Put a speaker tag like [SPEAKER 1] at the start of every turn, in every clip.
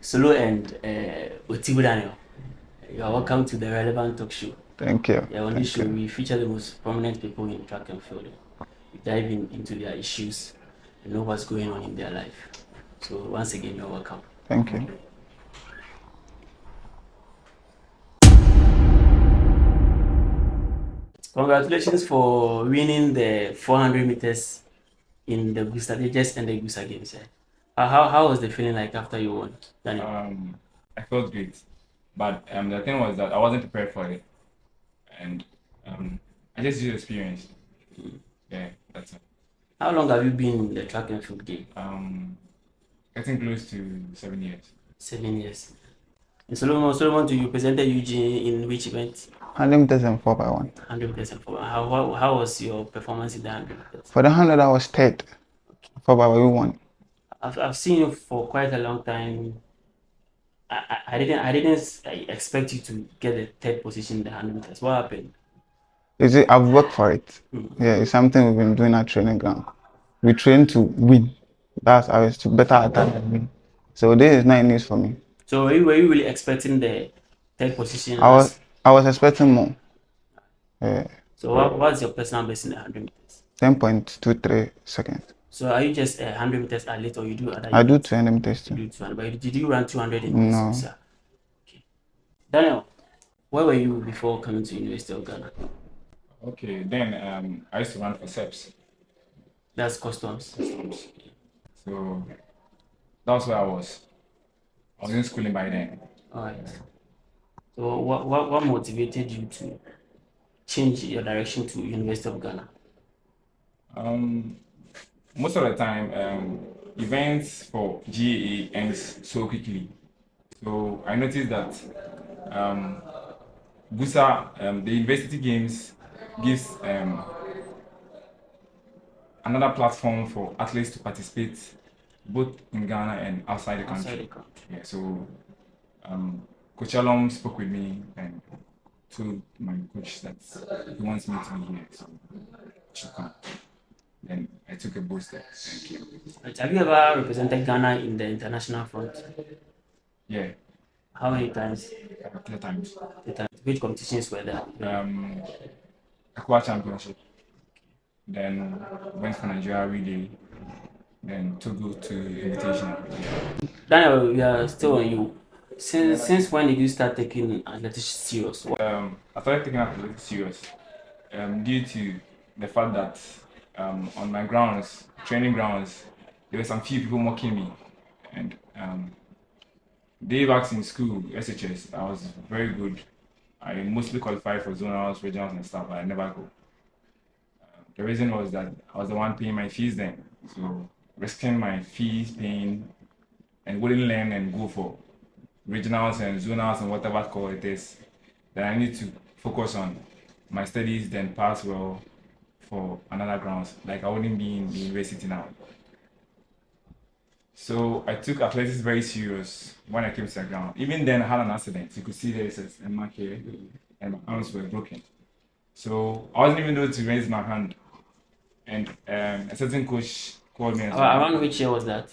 [SPEAKER 1] Solo and Otibu Daniel. You are welcome to the Relevant Talk Show.
[SPEAKER 2] Thank you.
[SPEAKER 1] Yeah, on this show, we feature the most prominent people in track and field. We dive into their issues and know what's going on in their life. So, once again, you're welcome.
[SPEAKER 2] Thank you.
[SPEAKER 1] Congratulations for winning the 400 meters in the Gusa Ages and the Gusa Games. How was the feeling like after you won, Daniel?
[SPEAKER 3] I felt great, but the thing was that I wasn't prepared for it, and I just used experience. Yeah, that's it.
[SPEAKER 1] How long have you been in the track and field game?
[SPEAKER 3] Getting close to 7 years.
[SPEAKER 1] 7 years. And Solomon, you presented Eugene in which event?
[SPEAKER 2] 100 meters and 4x1.
[SPEAKER 1] 100 meters and 4x1. How was your performance in the 100 meters?
[SPEAKER 2] For the 100, I was third. 4x1, we won.
[SPEAKER 1] I've seen you for quite a long time. I didn't expect you to get the third position in the 100 meters. What happened?
[SPEAKER 2] I've worked for it. Yeah, it's something we've been doing at training ground. We train to win. That's how it's to better attack and win. So this is not news for me.
[SPEAKER 1] So were you really expecting the third position?
[SPEAKER 2] I was expecting more. Yeah.
[SPEAKER 1] So what's your personal best in the 100 meters?
[SPEAKER 2] 10.23 seconds.
[SPEAKER 1] So are you just 100 meters athlete or you do other?
[SPEAKER 2] I do 200 meters too.
[SPEAKER 1] You do 200, but did you run 200 in
[SPEAKER 2] No.
[SPEAKER 1] this? Okay. Daniel, where were you before coming to University of Ghana?
[SPEAKER 3] Okay, then I used to run for SEPs.
[SPEAKER 1] That's customs.
[SPEAKER 3] So that was where I was. I was in schooling by then.
[SPEAKER 1] All right. So what motivated you to change your direction to University of Ghana?
[SPEAKER 3] Most of the time, events for GAA ends so quickly. So I noticed that Gusa, the university games gives another platform for athletes to participate both in Ghana and outside the country. Yeah, so Coach Alom spoke with me and told my coach that he wants me to be here, so I should come. Then I took a bold step. Thank you.
[SPEAKER 1] Right. Have you ever represented Ghana in the international front?
[SPEAKER 3] Yeah.
[SPEAKER 1] How many times?
[SPEAKER 3] 3 times.
[SPEAKER 1] 3 times. Which competitions were there?
[SPEAKER 3] Aqua Championship. Then went for Nigeria relay. Then Togo to invitation.
[SPEAKER 1] Daniel, we are still on you. Since when did you start taking athletics serious?
[SPEAKER 3] I started taking athletics serious due to the fact that on my grounds, training grounds, there were some few people mocking me, and day backs in school, SHS, I was very good. I mostly qualified for zonals, regionals, and stuff, but I never go. The reason was that I was the one paying my fees then, so risking my fees paying and wouldn't learn and go for regionals and zonals and whatever call it is, then I need to focus on my studies, then pass well for another grounds. Like I wouldn't be in the university now. So I took athletics very serious when I came to the ground. Even then I had an accident. You could see there is a mark here and my arms were broken. So I wasn't even able to raise my hand. And a certain coach called me as well.
[SPEAKER 1] Around which year was that?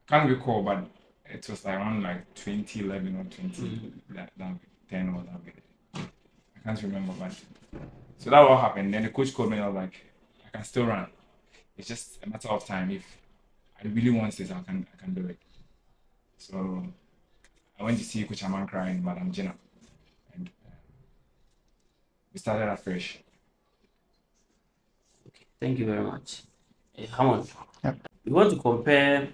[SPEAKER 3] Can't recall, but it was around like 2011 or 2010 or that way. I can't remember, but so that what happened. Then the coach called me and I was like, I can still run. It's just a matter of time. If I really want this, I can do it. So I went to see Coach Hammond crying, Madam Jenna, and we started afresh.
[SPEAKER 1] Okay, thank you very much. Hammond,
[SPEAKER 2] Yep.
[SPEAKER 1] We want to compare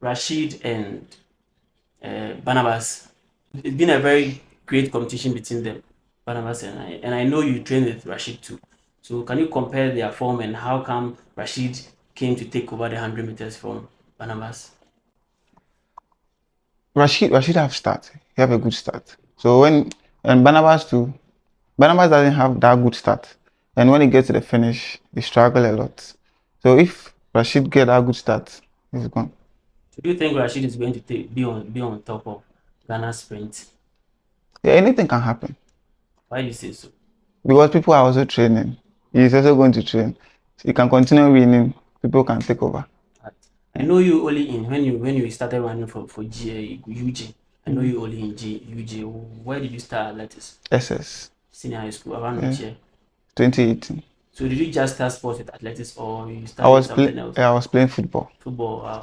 [SPEAKER 1] Rashid and Barnabas. It's been a very great competition between them, Barnabas and I know you trained with Rashid too. So can you compare their form and how come Rashid came to take over the 100 meters from Barnabas?
[SPEAKER 2] Rashid have start. He have a good start. So and Barnabas too. Barnabas doesn't have that good start. And when he gets to the finish, he struggle a lot. So if Rashid get that good start, he's gone.
[SPEAKER 1] So do you think Rashid is going to be on top of Ghana's sprint?
[SPEAKER 2] Yeah, anything can happen.
[SPEAKER 1] Why do you say so?
[SPEAKER 2] Because people are also training. He's also going to train. So he can continue winning. People can take over.
[SPEAKER 1] Right. I know you only in when you started running for UG. I know you only in UG. Where did you start athletics?
[SPEAKER 2] SS.
[SPEAKER 1] Senior high school around
[SPEAKER 2] Yeah.
[SPEAKER 1] which year?
[SPEAKER 2] 2018.
[SPEAKER 1] So did you just start sports with athletics or you
[SPEAKER 2] I
[SPEAKER 1] started
[SPEAKER 2] was
[SPEAKER 1] something else?
[SPEAKER 2] I was playing football.
[SPEAKER 1] Football. Wow.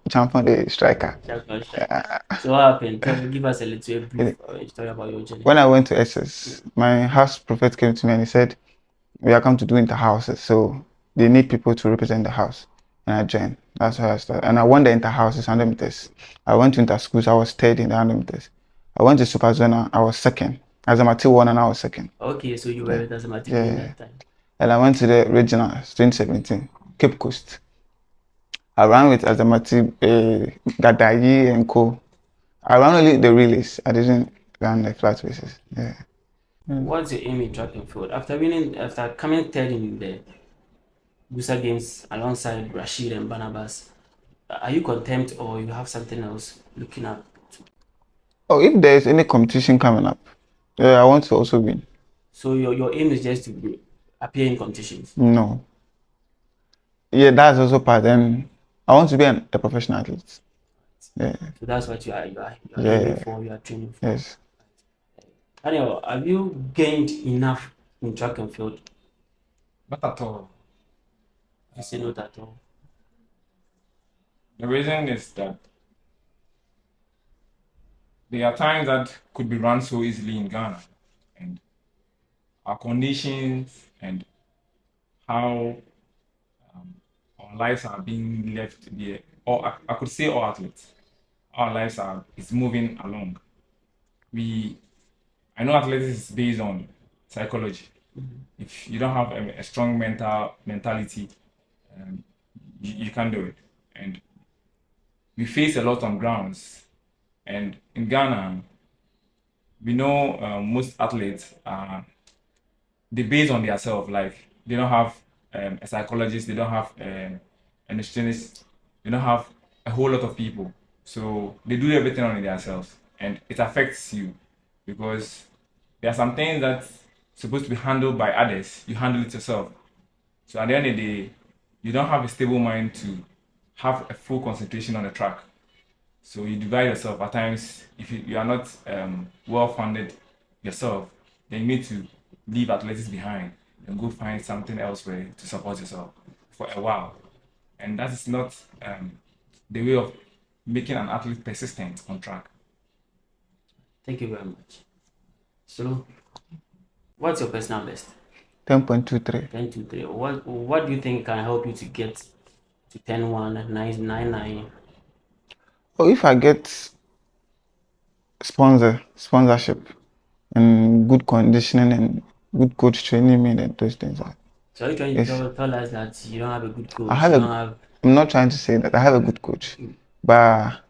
[SPEAKER 2] Champion the striker.
[SPEAKER 1] Champion striker. So what happened? Give us a little brief story about your journey.
[SPEAKER 2] When I went to SS, my house prophet came to me and he said, "We are come to do inter-houses, so they need people to represent the house." And I joined. That's how I started. And I won the inter-houses 100 meters. I went to inter-schools, I was third in the 100 meters. I went to super zona, I was second. As a Mati won and I was second.
[SPEAKER 1] Okay, so you were with Azamati
[SPEAKER 2] Yeah.
[SPEAKER 1] that time.
[SPEAKER 2] And I went to the regionals 2017, Cape Coast. I ran with Azamati, Gadayi and Co. I ran only the relays. I didn't run the flat races. Yeah.
[SPEAKER 1] What's your aim in track and field? After coming third in the Busa Games alongside Rashid and Barnabas, are you content or you have something else looking up to?
[SPEAKER 2] Oh, if there's any competition coming up, I want to also win.
[SPEAKER 1] So your aim is just to appear in competitions?
[SPEAKER 2] No. Yeah, that's also part. And I want to be a professional athlete. Yeah.
[SPEAKER 1] So that's what you are
[SPEAKER 2] Yeah.
[SPEAKER 1] aiming for, you are training for.
[SPEAKER 2] Yes.
[SPEAKER 1] Daniel, have you gained enough in track and field?
[SPEAKER 3] Not at all.
[SPEAKER 1] You say not at all.
[SPEAKER 3] The reason is that there are times that could be run so easily in Ghana, and our conditions and how our lives are being left there. Or I could say all athletes, our lives is moving along. I know athletics is based on psychology. If you don't have a strong mentality, you can't do it. And we face a lot on grounds. And in Ghana, we know most athletes they base on themselves. Like they don't have a psychologist, they don't have a nutritionist, they don't have a whole lot of people. So they do everything on themselves, and it affects you because there are some things that's supposed to be handled by others. You handle it yourself. So at the end of the day, you don't have a stable mind to have a full concentration on the track. So you divide yourself. At times, if you are not well funded yourself, then you need to leave athletics behind and go find something elsewhere to support yourself for a while. And that is not the way of making an athlete persistent on track.
[SPEAKER 1] Thank you very much. So, what's your personal best?
[SPEAKER 2] 10.23.
[SPEAKER 1] 10.23. What do you think can help you to get to 10.1 and 9.99?
[SPEAKER 2] Oh, if I get sponsorship and good conditioning and good coach training me and those things.
[SPEAKER 1] So are you trying to tell us that you don't have a good coach?
[SPEAKER 2] I'm not trying to say that I have a good coach, but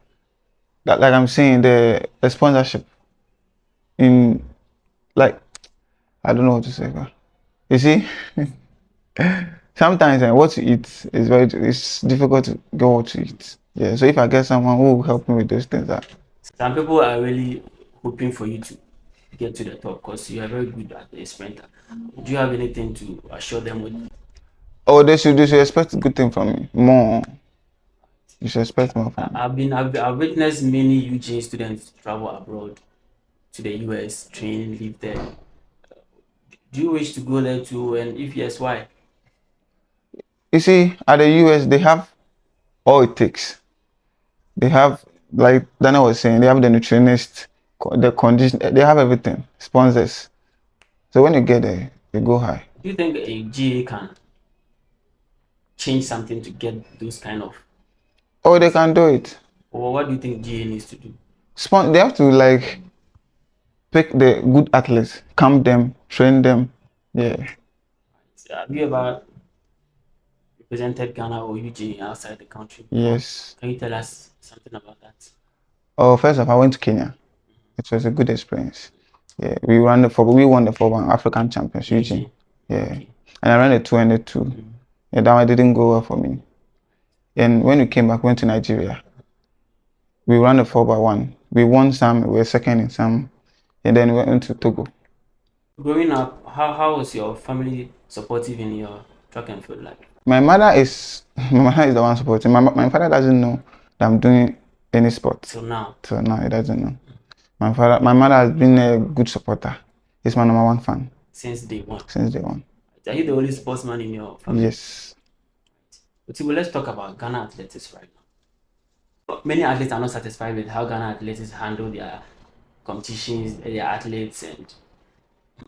[SPEAKER 2] that, like I'm saying, the sponsorship in, like, I don't know what to say, but you see, sometimes what to eat is it's difficult to get what to eat. Yeah, so if I get someone who will help me with those things,
[SPEAKER 1] some people are really hoping for you to get to the top because you are very good at the sprinter. Do you have anything to assure them with?
[SPEAKER 2] Oh, they should expect good thing from me. More. You should expect more from me.
[SPEAKER 1] I've witnessed many UG students travel abroad to the US, train, live there. Do you wish to go there too? And if yes, why?
[SPEAKER 2] You see, at the US, they have all it takes. They have, like Dana was saying, they have the nutritionist, the condition, they have everything, sponsors. So when you get there, you go high.
[SPEAKER 1] Do you think a GA can change something to get those kind of?
[SPEAKER 2] Oh, they can do it.
[SPEAKER 1] Or what do you think GA needs to do?
[SPEAKER 2] They have to like pick the good athletes, camp them, train them. Yeah.
[SPEAKER 1] Have you ever represented Ghana or UG outside the country?
[SPEAKER 2] Yes.
[SPEAKER 1] Can you tell us something about that?
[SPEAKER 2] Oh, first off, I went to Kenya. It was a good experience. Yeah, we won the 4-1 African Champions, UG. Yeah, okay. And I ran the 2 and the 2. Mm-hmm. Yeah, that one didn't go well for me. And when we came back, went to Nigeria. We ran the 4x1. We won some, we were second in some, and then we went to Togo.
[SPEAKER 1] Growing up, how was your family supportive in your track and field life?
[SPEAKER 2] My mother is my mother is the one supporting. My father doesn't know that I'm doing any sport.
[SPEAKER 1] Till now.
[SPEAKER 2] Till now, he doesn't know. My mother has been a good supporter. He's my number one fan
[SPEAKER 1] Since day one.
[SPEAKER 2] since day one.
[SPEAKER 1] Are you the only sportsman in your family?
[SPEAKER 2] Yes.
[SPEAKER 1] Otibu, let's talk about Ghana athletics right now. Many athletes are not satisfied with how Ghana athletics handle their competitions, their athletes, and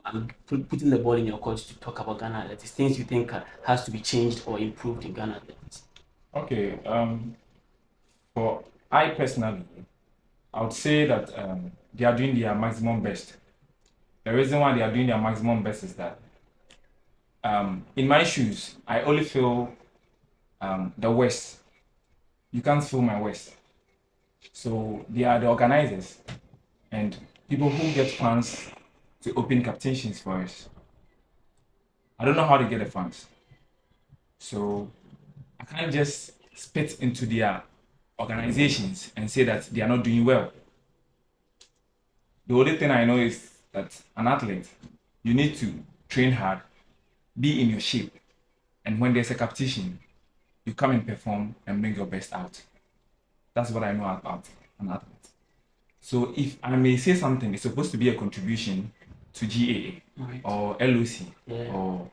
[SPEAKER 1] I'm putting the ball in your court to talk about Ghana athletics. Things you think has to be changed or improved in Ghana athletics.
[SPEAKER 3] Okay. For I personally, I would say that they are doing their maximum best. The reason why they are doing their maximum best is that in my shoes, I only feel the West. You can't feel my West. So they are the organizers and people who get funds to open competitions for us. I don't know how they get the funds. So I can't just spit into their organizations and say that they are not doing well. The only thing I know is that an athlete, you need to train hard, be in your shape, and when there's a competition, you come and perform and bring your best out. That's what I know about an athlete. So if I may say something, it's supposed to be a contribution to GAA
[SPEAKER 1] Right.
[SPEAKER 3] or LOC
[SPEAKER 1] Yeah.
[SPEAKER 3] or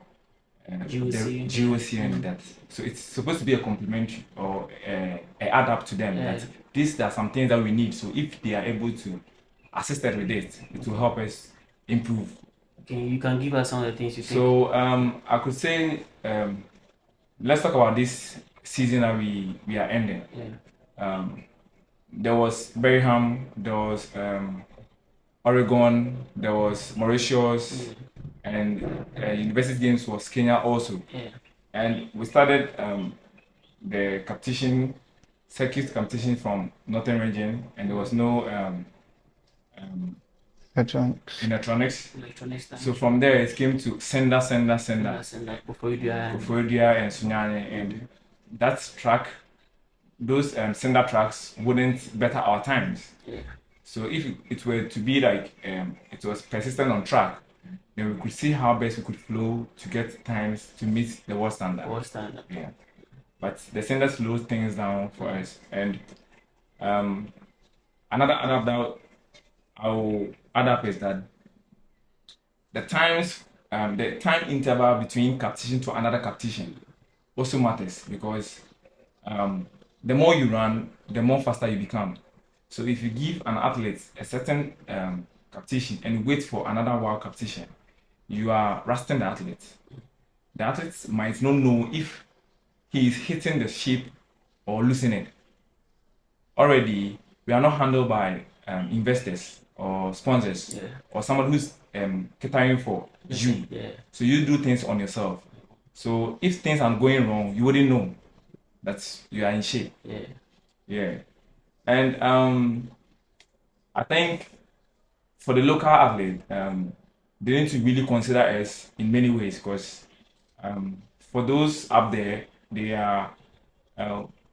[SPEAKER 1] GOC.
[SPEAKER 3] GOC and that. So it's supposed to be a complementary or a add up to them.
[SPEAKER 1] Yeah.
[SPEAKER 3] That these are some things that we need. So if they are able to assist us with it will help us improve.
[SPEAKER 1] Okay, you can give us some of the things you think.
[SPEAKER 3] So I could say let's talk about this season that we are ending.
[SPEAKER 1] Yeah.
[SPEAKER 3] There was Birmingham, there was Oregon, there was Mauritius, and University Games was Kenya also.
[SPEAKER 1] Yeah.
[SPEAKER 3] And we started the competition, circuit competition from Northern Region, and there was no
[SPEAKER 2] Electronics.
[SPEAKER 1] Electronics.
[SPEAKER 3] So from there it came to Senda,
[SPEAKER 1] Ofoidua.
[SPEAKER 3] and Sunyane, and that track, those Senda tracks wouldn't better our times.
[SPEAKER 1] Yeah.
[SPEAKER 3] So if it were to be like it was persistent on track, then we could see how best we could flow to get times to meet the world standard. Yeah. But the Senda slows things down for us. And another add that I'll add up is that the time interval between competition to another competition also matters because the more you run, the more faster you become. So if you give an athlete a certain competition and wait for another world competition, you are rusting the athlete. The athlete might not know if he is hitting the shape or losing it. Already, we are not handled by investors or sponsors or somebody who's catering for you.
[SPEAKER 1] Yeah.
[SPEAKER 3] So you do things on yourself. So if things are going wrong, you wouldn't know that you are in shape.
[SPEAKER 1] Yeah.
[SPEAKER 3] Yeah. And I think for the local athlete, they need to really consider us in many ways because for those up there, they are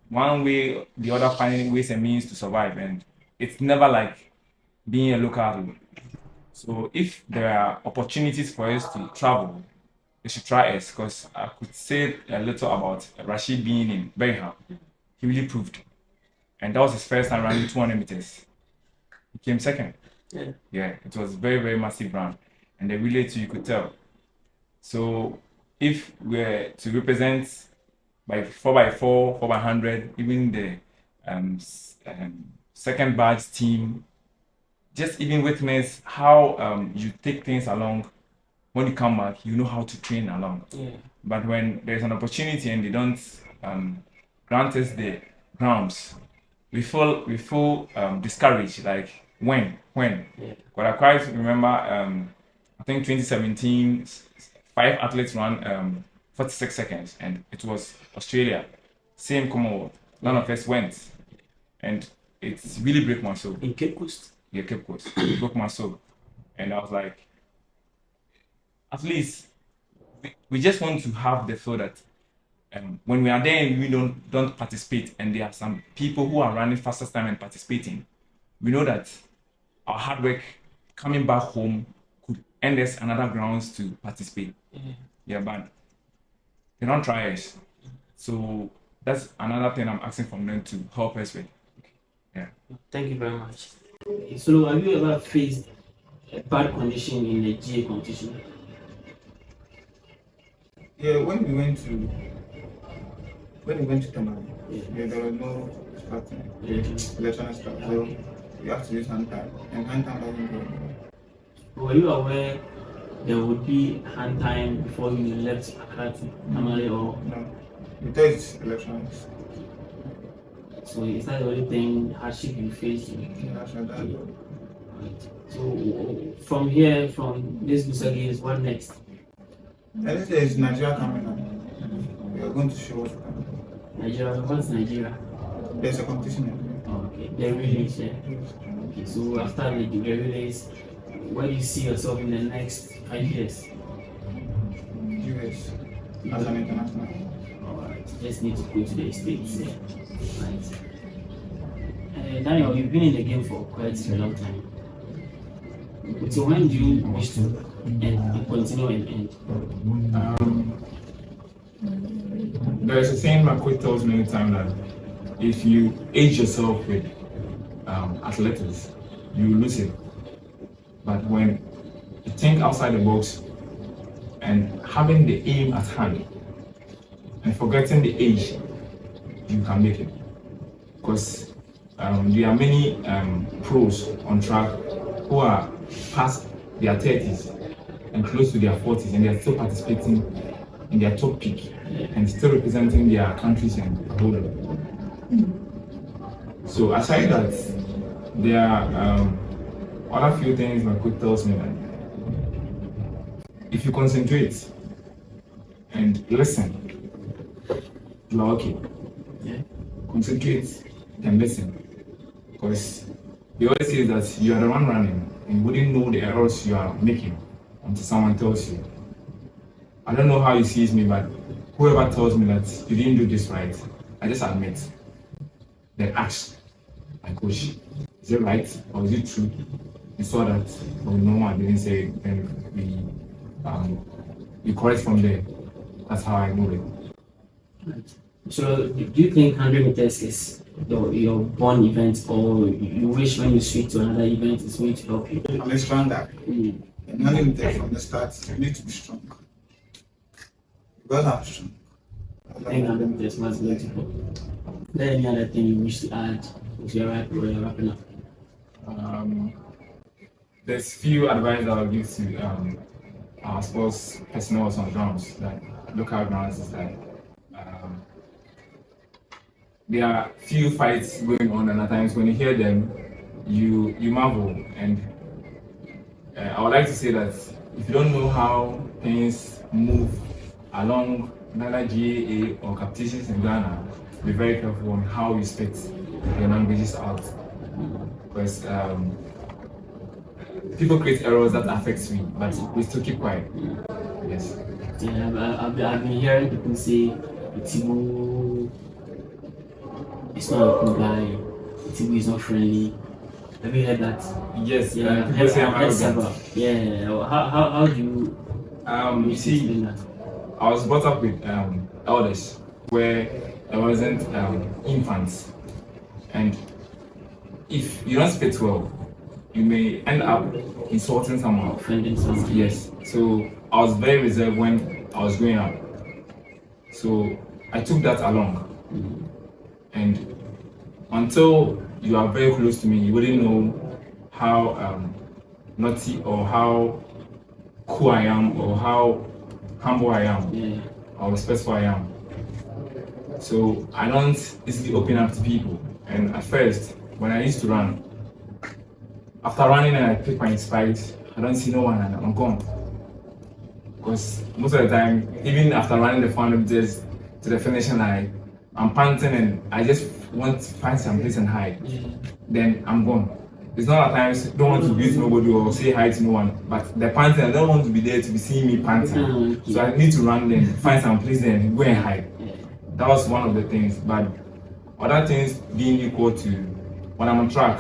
[SPEAKER 3] one way the other finding ways and means to survive, and it's never like being a local athlete. So if there are opportunities for us to travel, they should try us because I could say a little about Rashid being in Birmingham. He really proved. And that was his first time running 200 meters. He came second. Yeah, it was very, very massive run. And the relay too, you could tell. So if we're to represent by 4x4, 4x100, even the second batch team, just even witness how you take things along. When you come back, you know how to train along.
[SPEAKER 1] Yeah.
[SPEAKER 3] But when there's an opportunity and they don't grant us the grounds, we feel discouraged. Like when?
[SPEAKER 1] Yeah.
[SPEAKER 3] But I quite remember, I think 2017, 5 athletes ran 46 seconds, and it was Australia, same Commonwealth. None of us went, and it's really broke my soul.
[SPEAKER 1] In Cape Coast.
[SPEAKER 3] Yeah, Cape Coast. It broke my soul, and I was like, at least we just want to have the feel that when we are there and we don't participate, and there are some people who are running fastest time and participating, we know that our hard work coming back home could earn us another grounds to participate. Yeah, but they don't try us. So that's another thing I'm asking from them to help us with. Yeah.
[SPEAKER 1] Thank you very much. So, have you ever faced a bad condition in a GA competition?
[SPEAKER 2] Yeah, when we went to Tamale, yeah, there was no starting electronic stuff, so you have to use hand time, and hand time doesn't go anywhere.
[SPEAKER 1] Were you aware there would be hand time before you left Accra to Tamale, or
[SPEAKER 2] No, it is electronics.
[SPEAKER 1] so is that the only thing hardship you faced?
[SPEAKER 2] Yeah, that's not that good.
[SPEAKER 1] So from here, from this Busa Games, what next?
[SPEAKER 2] And this is Nigeria coming up. We are going to show what we can do.
[SPEAKER 1] Nigeria, what's Nigeria?
[SPEAKER 2] There's a competition in
[SPEAKER 1] Okay, the relays, yeah. Okay, so after the relays, where do you see yourself in the next 5 years?
[SPEAKER 2] US as an international.
[SPEAKER 1] Alright, just need to go to the States. Yeah. Right. Daniel, you've been in the game for quite a long time. So when do you wish to continue and end?
[SPEAKER 3] There's a saying my coach tells me anytime that if you age yourself with athletics, you lose it. But when you think outside the box and having the aim at hand and forgetting the age, you can make it. Because there are many pros on track who are past their 30s and close to their 40s, and they are still participating in their top peak and still representing their countries and globally. So aside that, there are other few things my coach tells me that if you concentrate and listen, you are okay.
[SPEAKER 1] Yeah.
[SPEAKER 3] Concentrate and listen. Because he always says that you are the one running and you wouldn't know the errors you are making until someone tells you. I don't know how he sees me, but whoever tells me that you didn't do this right, I just admit. Then ask my coach, is it right or is it true? He saw that, but no one didn't say it, then we correct from there. That's how I move it.
[SPEAKER 1] Right. So do you think 100 meters is your born event, or you wish when you switch to another event is going to help you?
[SPEAKER 2] I'm a strong guy.
[SPEAKER 1] Mm.
[SPEAKER 2] And running there from the start, you need to be strong. Because I'm strong.
[SPEAKER 1] I think 100 meters must be to help. Is there any other thing you wish to add if you're wrapping up?
[SPEAKER 3] There's few advice that I'll give to our sports personnel on grounds, like local grounds, is that there are few fights going on, and at times when you hear them, you marvel. And I would like to say that if you don't know how things move along neither GAA or competitions in Ghana, be very careful on how you spit your languages out, because people create errors that affects me, but we still keep quiet. Yes.
[SPEAKER 1] Yeah, I've been hearing people say Otibu is not a cool guy. Otibu is not friendly. Have you heard that?
[SPEAKER 3] Yes.
[SPEAKER 1] Yeah, I've heard several. Yeah. How do you?
[SPEAKER 3] You see,
[SPEAKER 1] that?
[SPEAKER 3] I was brought up with elders where there wasn't infants, and if you don't spit well, you may end up insulting someone.
[SPEAKER 1] Offending someone.
[SPEAKER 3] Yes. So I was very reserved when I was growing up. So I took that along. And until you are very close to me, you wouldn't know how naughty or how cool I am or how humble I am,
[SPEAKER 1] Yeah.
[SPEAKER 3] or respectful I am. So I don't easily open up to people. And at first, when I used to run, after running and I pick my spikes, I don't see no one and I'm gone. Because most of the time, even after running the 400 meters to the finishing line, I'm panting and I just want to find some place and hide.
[SPEAKER 1] Yeah.
[SPEAKER 3] Then I'm gone. It's not at times don't want to greet nobody or say hi to no one, but the panting, I don't want to be there to be seeing me panting. So I need to run then, find some place then, go and hide. That was one of the things. But other things being equal to when I'm on track,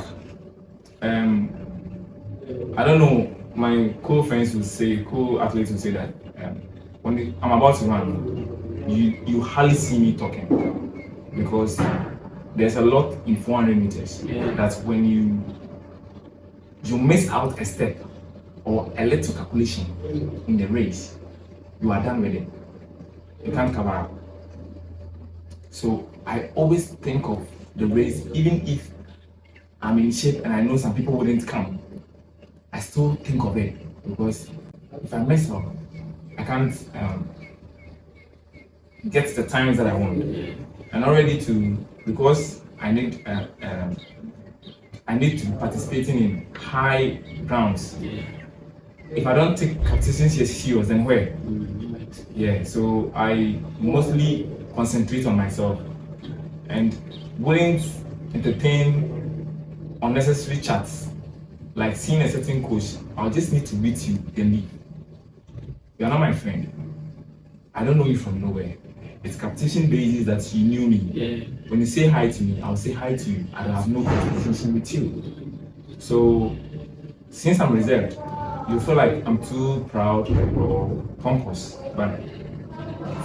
[SPEAKER 3] I don't know, my co-friends would say, co-athletes would say that I'm about to run, you hardly see me talking because there's a lot in 400 meters that when you miss out a step or a little calculation in the race, you are done with it. You can't cover up. So I always think of the race, even if I'm in shape and I know some people wouldn't come, I still think of it because if I mess up, I can't get the times that I want. And already because I need to be participating in high rounds. If I don't take competitions serious, then where? Yeah, so I mostly concentrate on myself and wouldn't entertain unnecessary chats. Like seeing a certain coach, I'll just need to meet you, then leave. You're not my friend. I don't know you from nowhere. It's competition basis that you knew me. When you say hi to me, I'll say hi to you. I don't have no competition with you. So since I'm reserved, you feel like I'm too proud or pompous. But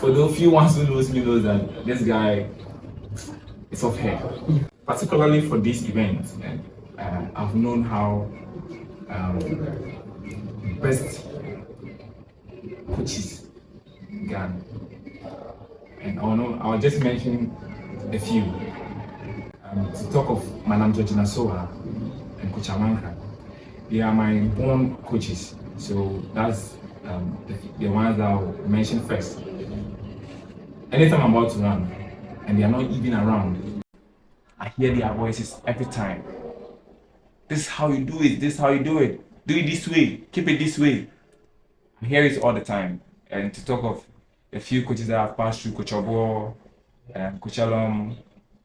[SPEAKER 3] for those few ones who knows me knows that this guy is off hair. Particularly for this event, I've known how best coaches Ghana. And I'll just mention a few. To talk of Madam Georgina Soha and Coach Amanka, they are my born coaches. So that's the ones that I'll mention first. Anytime I'm about to run and they are not even around, I hear their voices every time. This is how you do it, this is how you do it. Do it this way, keep it this way. I hear it all the time. And to talk of a few coaches that have passed through, Coach Obo, Coach Alom,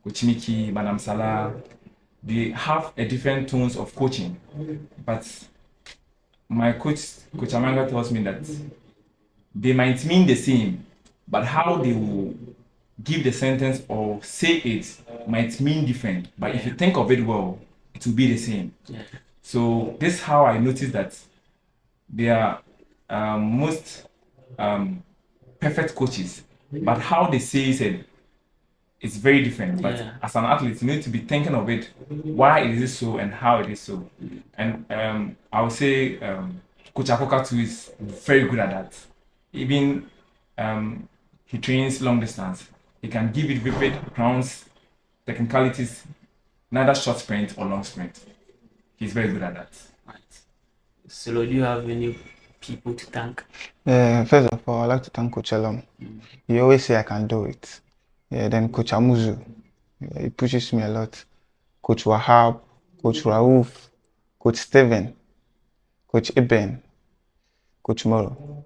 [SPEAKER 3] Coach Miki, Madam Salah, they have a different tones of coaching. But my coach, Coach Amanga, tells me that they might mean the same, but how they will give the sentence or say it might mean different. But if you think of it well, it will be the same. So this is how I noticed that they are most perfect coaches, but how they say it, it's very different. But as an athlete, you need to be thinking of it, why is it so and how it is so. And I would say Coach Akoka too is very good at that. Even he trains long distance. He can give it vivid rounds, technicalities, neither short sprint or long sprint. He's very good at that.
[SPEAKER 1] Right. So, do you have any people to thank?
[SPEAKER 2] First of all, I'd like to thank Coach Elom. He always say I can do it. Then Coach Amuzu, he pushes me a lot. Coach Wahab, Coach Raouf, Coach Steven, Coach Eben, Coach Moro.